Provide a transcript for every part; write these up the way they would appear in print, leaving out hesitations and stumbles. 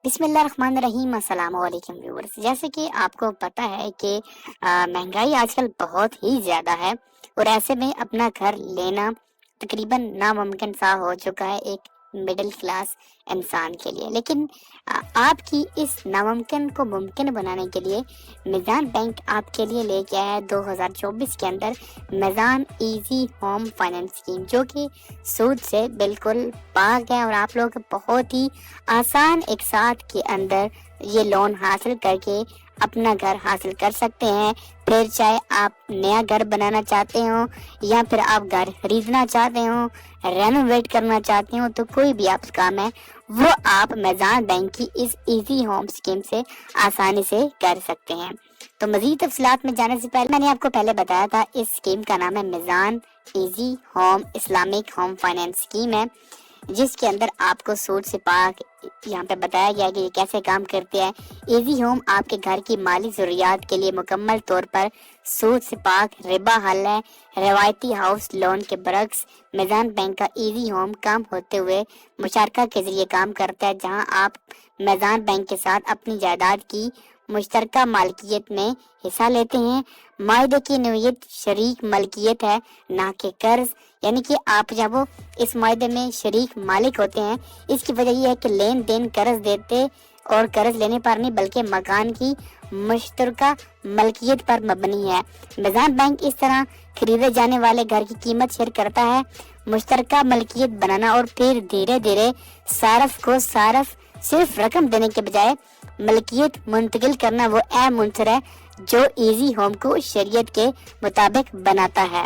بسم اللہ الرحمن الرحیم۔ السلام علیکم ویورز، جیسے کہ آپ کو پتہ ہے کہ مہنگائی آج کل بہت ہی زیادہ ہے اور ایسے میں اپنا گھر لینا تقریباً ناممکن سا ہو چکا ہے ایک مڈل کلاس انسان کے لیے۔ لیکن آپ کی اس ناممکن کو ممکن بنانے کے لیے میزان بینک آپ کے لیے لے کے آیا ہے 2024 کے اندر میزان ایزی ہوم فائنینس اسکیم، جو کہ سود سے بالکل پاک ہے اور آپ لوگ بہت ہی آسان ایک ساتھ کے اندر یہ لون حاصل کر کے اپنا گھر حاصل کر سکتے ہیں۔ پھر چاہے آپ نیا گھر بنانا چاہتے ہوں یا پھر آپ گھر خریدنا چاہتے ہوں، رینوویٹ کرنا چاہتے ہوں، تو کوئی بھی آپ کام ہے وہ آپ میزان بینک کی اس ایزی ہوم اسکیم سے آسانی سے کر سکتے ہیں۔ تو مزید تفصیلات میں جانے سے پہلے میں نے آپ کو پہلے بتایا تھا اس اسکیم کا نام ہے میزان easy home Islamic home finance scheme ہے، جس کے اندر آپ کو سود سے پاک یہاں پہ بتایا گیا کہ یہ کیسے کام کرتے ہیں۔ ایزی ہوم آپ کے گھر کی مالی ضروریات کے لیے مکمل طور پر سود سے پاک ربا حل ہے۔ روایتی ہاؤس لون کے برعکس میزان بینک کا ایزی ہوم کام ہوتے ہوئے مشارکہ کے ذریعے کام کرتا ہے، جہاں آپ میزان بینک کے ساتھ اپنی جائیداد کی مشترکہ مالکیت میں حصہ لیتے ہیں۔ معاہدے کی نوعیت شریک ملکیت ہے، نہ کہ قرض، یعنی کہ آپ جب وہ اس معاہدے میں شریک مالک ہوتے ہیں، اس کی وجہ یہ ہے کہ لین دین قرض دیتے اور قرض لینے پر نہیں بلکہ مکان کی مشترکہ ملکیت پر مبنی ہے۔ میزان بینک اس طرح خریدے جانے والے گھر کی قیمت شیئر کرتا ہے۔ مشترکہ ملکیت بنانا اور پھر دھیرے دھیرے صارف کو صرف رقم دینے کے بجائے ملکیت منتقل کرنا وہ اہم عنصر ہے جو ایزی ہوم کو شریعت کے مطابق بناتا ہے۔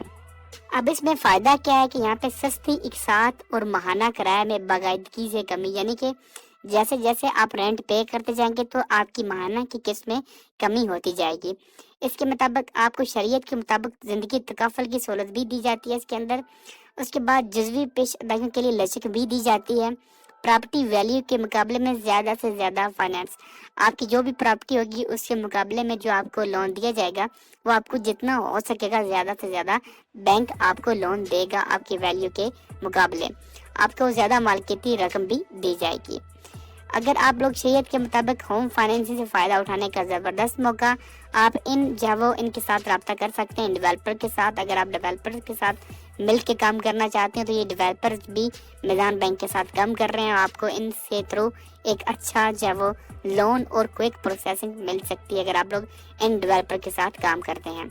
اب اس میں فائدہ کیا ہے کہ یہاں پہ سستی اقساط اور ماہانہ کرایہ میں باقاعدگی سے کمی، یعنی کہ جیسے جیسے آپ رینٹ پے کرتے جائیں گے تو آپ کی ماہانہ کی قسط میں کمی ہوتی جائے گی۔ اس کے مطابق آپ کو شریعت کے مطابق زندگی تکافل کی سہولت بھی دی جاتی ہے اس کے اندر۔ اس کے بعد جزوی پیش ادائیوں کے لیے لچک بھی دی جاتی ہے۔ پراپرٹی ویلیو کے مقابلے میں زیادہ سے زیادہ فائنانس، آپ کی جو بھی پراپرٹی ہوگی اس کے مقابلے میں جو آپ کو لون دیا جائے گا وہ آپ کو جتنا ہو سکے گا زیادہ سے زیادہ بینک آپ کو لون دے گا، آپ کی ویلیو کے مقابلے آپ کو زیادہ مالکیتی رقم بھی دی جائے گی۔ اگر آپ لوگ شریعت کے مطابق ہوم فائنینسنگ سے فائدہ اٹھانے کا زبردست موقع، آپ ان کے ساتھ رابطہ کر سکتے ہیں، ڈیولپر کے ساتھ۔ اگر آپ ڈیولپر کے ساتھ مل کے کام کرنا چاہتے ہیں تو یہ ڈیولپر بھی میزان بینک کے ساتھ کام کر رہے ہیں، آپ کو ان سے تھرو ایک اچھا لون اور کوئک پروسیسنگ مل سکتی ہے اگر آپ لوگ ان ڈیولپر کے ساتھ کام کرتے ہیں۔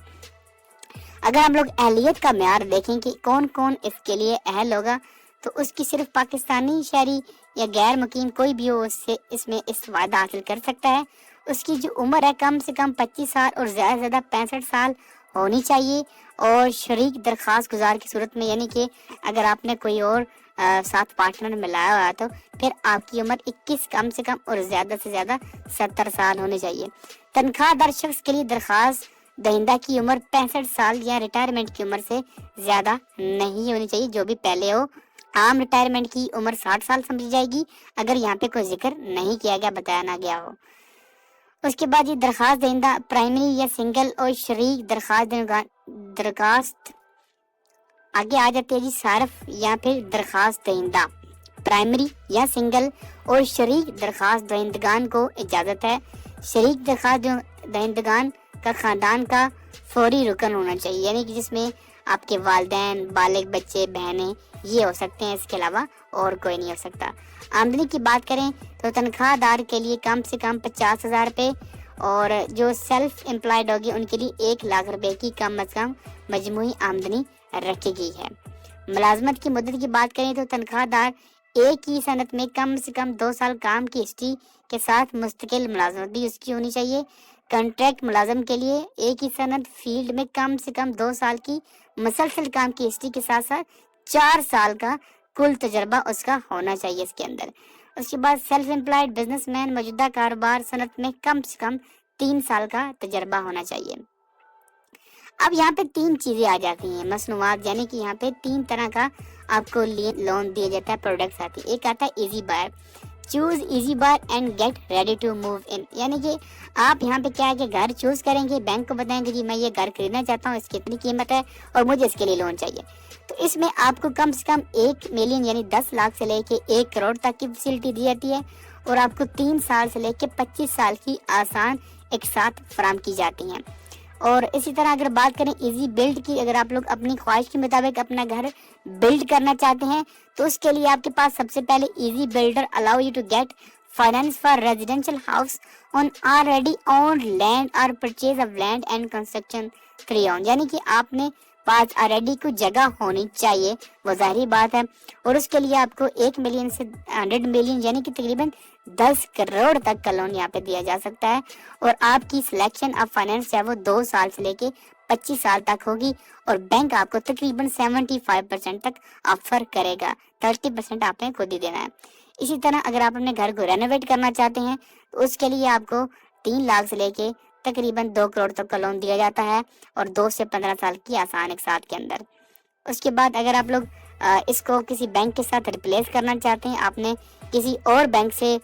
اگر ہم لوگ اہلیت کا معیار دیکھیں کہ کون کون اس کے لیے اہل ہوگا، تو اس کی صرف پاکستانی شہری یا غیر مقیم کوئی بھی ہو اس میں فائدہ حاصل کر سکتا ہے۔ اس کی جو عمر ہے کم سے کم 25 سال اور زیادہ سے زیادہ 65 سال ہونی چاہیے، اور شریک درخواست گزار کی صورت میں، یعنی کہ اگر آپ نے کوئی اور ساتھ پارٹنر ملایا ہوا تو پھر آپ کی عمر 21 کم سے کم اور زیادہ سے زیادہ 70 سال ہونی چاہیے۔ تنخواہ دار شخص کے لیے درخواست دہندہ کی عمر 65 سال یا ریٹائرمنٹ کی عمر سے زیادہ نہیں ہونی چاہیے، جو بھی پہلے ہو۔ عام ریٹائرمنٹ کی عمر 60 سال سمجھی جائے گی اگر یہاں پہ کوئی ذکر نہیں کیا گیا، بتایا نہ گیا ہو۔ اس کے بعد یہ درخواست دہندہ پرائمری یا سنگل اور شریک درخواست آگے آ جاتے ہیں جی صارف یا پھر درخواست دہندہ پرائمری یا سنگل اور شریک درخواست دہندگان کو اجازت ہے۔ شریک درخواست دہندگان کا خاندان کا فوری رکن ہونا چاہیے، یعنی کہ جس میں آپ کے والدین، بالغ بچے، بہنیں یہ ہو سکتے ہیں، اس کے علاوہ اور کوئی نہیں ہو سکتا۔ آمدنی کی بات کریں تو تنخواہ دار کے لیے کم سے کم 50,000 روپے، اور جو سیلف امپلائڈ ہوگی ان کے لیے 1,00,000 روپے کی کم از کم مجموعی آمدنی رکھی گئی ہے۔ ملازمت کی مدت کی بات کریں تو تنخواہ دار ایک ہی صنعت میں کم سے کم 2 سال کام کی ہسٹری کے ساتھ مستقل ملازمت بھی اس کی ہونی چاہیے۔ کنٹریکٹ ملازم کے لیے ایک ہی صنعت فیلڈ میں کم سے کم 2 سال کی مسلسل کام کی ہسٹری کے ساتھ ساتھ 4 سال کا کل تجربہ اس کا ہونا چاہیے اس کے اندر۔ اس کے بعد سیلف امپلائڈ بزنس مین موجودہ کاروبار صنعت میں کم سے کم 3 سال کا تجربہ ہونا چاہیے۔ اب یہاں پہ 3 چیزیں آ جاتی ہیں مصنوعات، یعنی کہ یہاں پہ 3 طرح کا آپ کو لون دیا جاتا ہے، پروڈکٹس آتی ہے۔ ایک آتا ہے easy buyer, choose easy buyer and get ready to move in, یعنی کہ آپ یہاں پہ کیا ہے کہ گھر چوز کریں گے، بینک کو بتائیں گے جی میں یہ گھر خریدنا چاہتا ہوں، اس کی اتنی قیمت ہے اور مجھے اس کے لیے لون چاہیے، تو اس میں آپ کو کم سے کم 1 ملین یعنی 10 لاکھ سے لے کے 1 کروڑ تک کی فیسلٹی دی جاتی ہے، اور آپ کو 3 سال سے لے کے 25 سال کی آسان ایک ساتھ فراہم کی جاتی ہیں۔ اور اسی طرح اگر بات کریں ایزی بلڈ کی، اگر آپ لوگ اپنی خواہش کے مطابق اپنا گھر بلڈ کرنا چاہتے ہیں تو اس کے لیے آپ کے پاس سب سے پہلے easy builder allow you to get finance for residential house on already owned land اور purchase of land and construction free own, یعنی کہ آپ نے پاس آلریڈی کوئی جگہ ہونی چاہیے، وہ ظاہری بات ہے، اور اس کے لیے آپ کو 1 ملین سے 100 ملین یعنی کہ تقریباً 10 کروڑ تک کا لون یہاں پہ دیا جا سکتا ہے۔ اور آپ کی سلیکشن آف فائنانس ہے وہ 2 سال سے لے کے 25 سال تک ہوگی، اور بینک آپ کو تقریباً 75% تک آفر کرے گا، 30% آپ نے خود ہی دینا ہے۔ اسی طرح اگر آپ اپنے گھر کو رینوویٹ کرنا چاہتے ہیں تو اس کے لیے آپ کو 3 لاکھ سے لے کے تقریباً 2 کروڑ تک کا لون دیا جاتا ہے، اور 2 سے 15 سال کی آسان ایک ساتھ کے اندر۔ اس کے بعد اگر آپ لوگ اس کو کسی بینک کے ساتھ ریپلیس کرنا چاہتے ہیں، آپ نے کسی اور بینک سے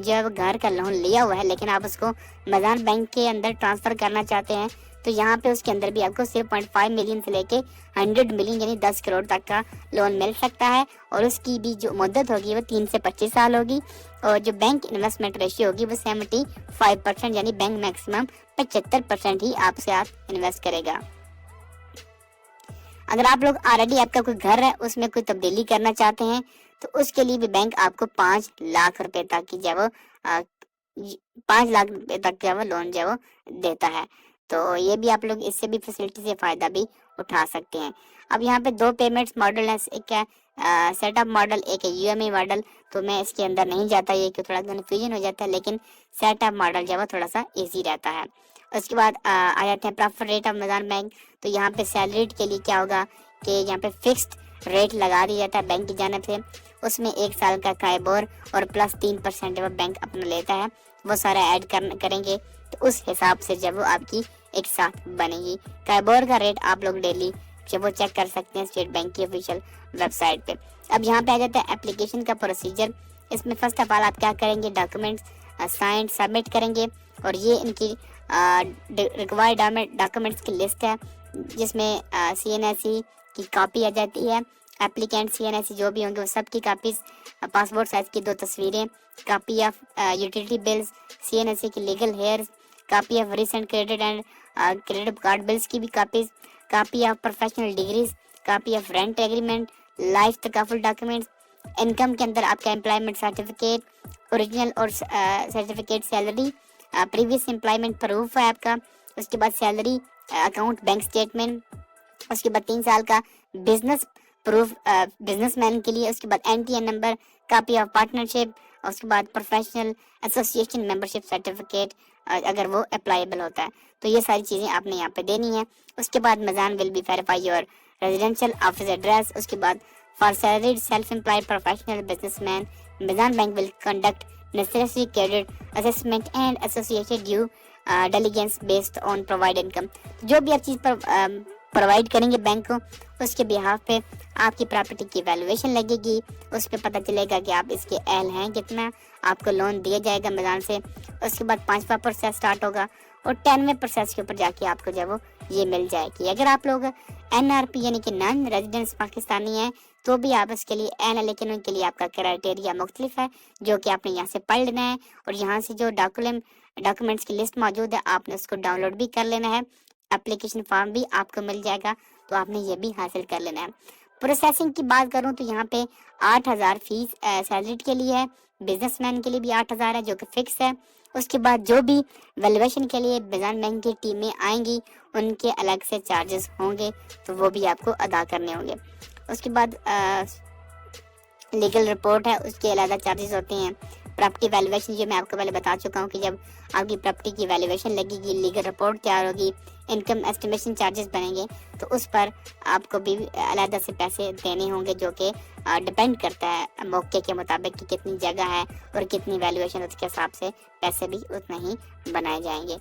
جب گھر کا لون لیا ہوا ہے لیکن آپ اس کو میزان بینک کے اندر ٹرانسفر کرنا چاہتے ہیں تو یہاں پہ اس کے اندر بھی آپ کو 0.5 ملین سے لے کے 100 ملین یعنی 10 کروڑ تک کا لون مل سکتا ہے، اور اس کی بھی جو مدت ہوگی وہ 3 سے 25 سال ہوگی، اور جو بینک انویسٹمنٹ ریشیو ہوگی وہ 75% یعنی بینک میکسیمم 75% ہی آپ سے انویسٹ کرے گا۔ اگر آپ لوگ آلریڈی آپ کا کوئی گھر ہے اس میں کوئی تبدیلی کرنا چاہتے ہیں تو اس کے لیے بھی بینک آپ کو 5 لاکھ روپے تک کی جو 5 لاکھ روپے تک کا وہ لون جو دیتا ہے، تو یہ بھی آپ لوگ اس سے بھی فیسلٹی سے فائدہ بھی اٹھا سکتے ہیں۔ اب یہاں پہ 2 پیمنٹس ماڈل ہیں، ایک ہے سیٹ اپ ماڈل، ایک ہے یو ایم ای ماڈل، تو میں اس کے اندر نہیں جاتا، یہ کہ تھوڑا کنفیوژن ہو جاتا ہے، لیکن سیٹ اپ ماڈل جو ہے تھوڑا سا ایزی رہتا ہے۔ اس کے بعد آ جاتے ہیں پریفر ریٹ آف میزان بینک، تو یہاں پہ سیلریڈ کے لیے کیا ہوگا کہ یہاں پہ فکسڈ ریٹ لگا دیا جاتا ہے بینک کی جانب سے، اس میں 1 سال کا قائبور اور پلس 3% وہ بینک اپنا لیتا ہے، وہ سارا ایڈ کریں گے تو اس حساب سے جب وہ آپ کی ایک ساتھ بنے گی۔ قائبور کا ریٹ آپ لوگ ڈیلی جب وہ چیک کر سکتے ہیں اسٹیٹ بینک کی آفیشیل ویب سائٹ پہ۔ اب یہاں پہ آ جاتا ہے اپلیکیشن کا پروسیجر، اس میں فرسٹ آف آل آپ کیا کریں گے، ڈاکومنٹس سائن سبمٹ کریں گے، اور یہ ان کی ریکوائرڈ ڈاکومنٹس کی لسٹ ہے جس میں سی این ایس سی کی کاپی آ جاتی ہے، اپلیکینٹ سی این ایس سی جو بھی ہوں گے وہ سب کی کاپیز، پاسپورٹ سائز کی 2 تصویریں، copy of utility bills, C N S C کی legal heirs, copy of recent credit and credit card bills کی بھی copies, copy of professional degrees, copy of rent agreement, life تکافل documents, income کے اندر آپ کا امپلائمنٹ سرٹیفکیٹ، اوریجنل اور certificate salary, previous employment proof ہے آپ کا، اس کے بعد سیلری اکاؤنٹ بینک اسٹیٹمنٹ، اس کے بعد 3 سال کا بزنس پروف بزنس مین کے لیے، اس کے بعد N T N number, copy of partnership, اور اس کے بعد پروفیشنل ایسوسیشن ممبرشپ سرٹیفکیٹ اگر وہ اپلائیبل ہوتا ہے، تو یہ ساری چیزیں آپ نے یہاں پہ دینی ہیں۔ اس کے بعد Meezan will be verify your residential office address, اس کے بعد for salaried self employed professional business man Meezan bank will conduct necessary credit assessment and associated due diligence based on provide income، جو بھی آپ چیز پر پرووائڈ کریں گے بینک کو اس کے بہاف پہ آپ کی پراپرٹی کی ویلیویشن لگے گی، اس پہ پتہ چلے گا کہ آپ اس کے اہل ہیں کتنا، آپ کو لون دیا جائے گا میزان سے۔ اس کے بعد 5واں پروسیس سٹارٹ ہوگا، اور 10ویں پروسیس کے اوپر جا کے آپ کو جو وہ یہ مل جائے گی۔ اگر آپ لوگ این آر پی یعنی کہ نان ریزیڈنس پاکستانی ہیں تو بھی آپ اس کے لیے این ہے، لیکن ان کے لیے آپ کا کرائٹیریا مختلف ہے جو کہ آپ نے یہاں سے پڑھ لینا ہے، اور یہاں سے جو ڈاکومنٹس کی لسٹ موجود ہے آپ نے اس کو ڈاؤن لوڈ بھی کر لینا ہے، اپلیکیشن فارم بھی آپ کو مل جائے گا تو آپ نے یہ بھی حاصل کر لینا ہے۔ پروسیسنگ کی بات کروں تو یہاں پہ 8,000 فیس سیلریڈ کے لیے ہے، بزنس مین کے لیے بھی 8,000 ہے جو کہ فکس ہے۔ اس کے بعد جو بھی ویلیویشن کے لیے میزان بینک کی ٹیمیں آئیں گی ان کے الگ سے چارجز ہوں گے تو وہ بھی آپ کو ادا کرنے ہوں گے۔ اس کے بعد لیگل رپورٹ ہے، اس کے علیحدہ چارجز ہوتے ہیں۔ پراپرٹی ویلیویشن جو میں آپ کو پہلے بتا چکا ہوں کہ جب آپ کی پراپرٹی کی ویلیویشن لگے گی، لیگل رپورٹ تیار ہوگی، انکم ایسٹیمیشن چارجز بنیں گے تو اس پر آپ کو بھی علیحدہ سے پیسے دینے ہوں گے، جو کہ ڈپینڈ کرتا ہے موقع کے مطابق کہ کتنی جگہ ہے اور کتنی ویلیویشن، اس کے حساب سے پیسے بھی اتنا ہی بنائے جائیں گے۔